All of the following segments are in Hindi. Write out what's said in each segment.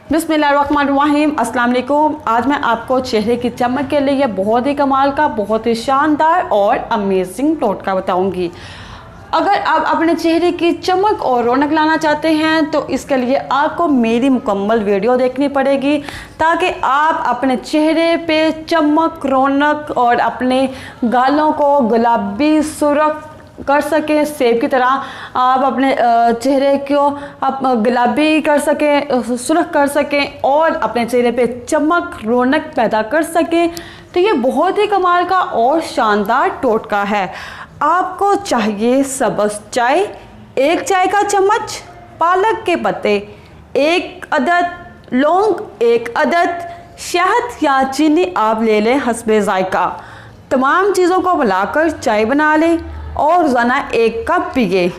बिस्मिल्लाहिर्रहमानिर्रहीम, अस्सलाम वालेकुम। आज मैं आपको चेहरे की चमक के लिए बहुत ही कमाल का, बहुत ही शानदार और अमेजिंग टोटका बताऊंगी। अगर आप अपने चेहरे की चमक और रौनक लाना चाहते हैं तो इसके लिए आपको मेरी मुकम्मल वीडियो देखनी पड़ेगी, ताकि आप अपने चेहरे पे चमक, रौनक और अपने गालों को गुलाबी सुर्ख कर सकें। सेब की तरह आप अपने चेहरे को आप गुलाबी कर सकें, सुर्ख कर सकें और अपने चेहरे पे चमक, रौनक पैदा कर सकें। तो ये बहुत ही कमाल का और शानदार टोटका है। आपको चाहिए सब्ज़ चाय, 1 चाय का चम्मच, पालक के पत्ते 1 अदद, लौंग 1 अदद, शहद या चीनी आप ले लें हस्बे जायका। तमाम चीज़ों को मिलाकर चाय बना लें और रोज़ाना 1 कप पिए।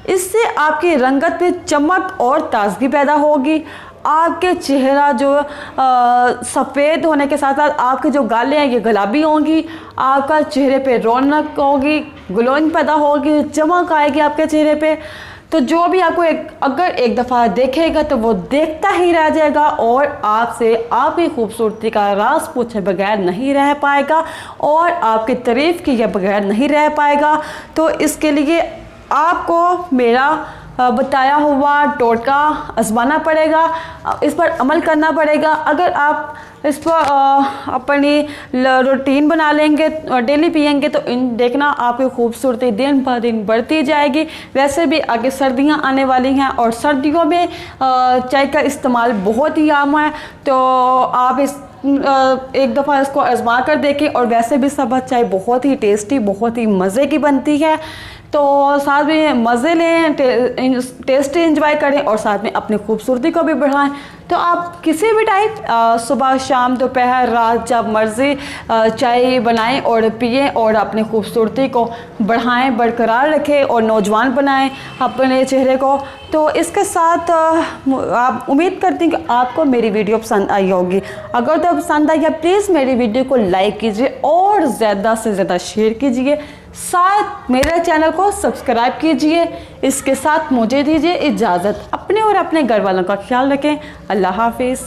इससे आपकी रंगत में चमक और ताजगी पैदा होगी। आपके चेहरा जो सफ़ेद होने के साथ साथ आपके जो गालें हैं ये गुलाबी होंगी। आपका चेहरे पे रौनक होगी, ग्लोइंग पैदा होगी, चमक आएगी आपके चेहरे पे। तो जो भी आपको अगर एक दफ़ा देखेगा तो वो देखता ही रह जाएगा और आपसे आपकी खूबसूरती का राज पूछे बगैर नहीं रह पाएगा और आपकी तारीफ़ किए बगैर नहीं रह पाएगा। तो इसके लिए आपको मेरा बताया हुआ टोटका आजमाना पड़ेगा, इस पर अमल करना पड़ेगा। अगर आप इस पर अपनी रूटीन बना लेंगे, डेली पिएंगे तो देखना आपकी खूबसूरती दिन ब दिन बढ़ती जाएगी। वैसे भी आगे सर्दियां आने वाली हैं और सर्दियों में चाय का इस्तेमाल बहुत ही आम है। तो आप एक दफ़ा इसको आजमा कर देखें। और वैसे भी सब्ज़ चाय बहुत ही टेस्टी, बहुत ही मज़े की बनती है। तो साथ में मज़े लें, टेस्ट एंजॉय करें और साथ में अपनी खूबसूरती को भी बढ़ाएं। तो आप किसी भी टाइम सुबह, शाम, दोपहर, रात, जब मर्ज़ी चाय बनाएं और पिएं और अपनी खूबसूरती को बढ़ाएं, बरकरार रखें और नौजवान बनाएं अपने चेहरे को। तो इसके साथ आप उम्मीद करती हैं कि आपको मेरी वीडियो पसंद आई होगी। अगर तो पसंद आई है प्लीज़ मेरी वीडियो को लाइक कीजिए और ज़्यादा से ज़्यादा शेयर कीजिए। साथ मेरे चैनल को सब्सक्राइब कीजिए। इसके साथ मुझे दीजिए इजाज़त। अपने और अपने घर वालों का ख्याल रखें। अल्लाह हाफिज़।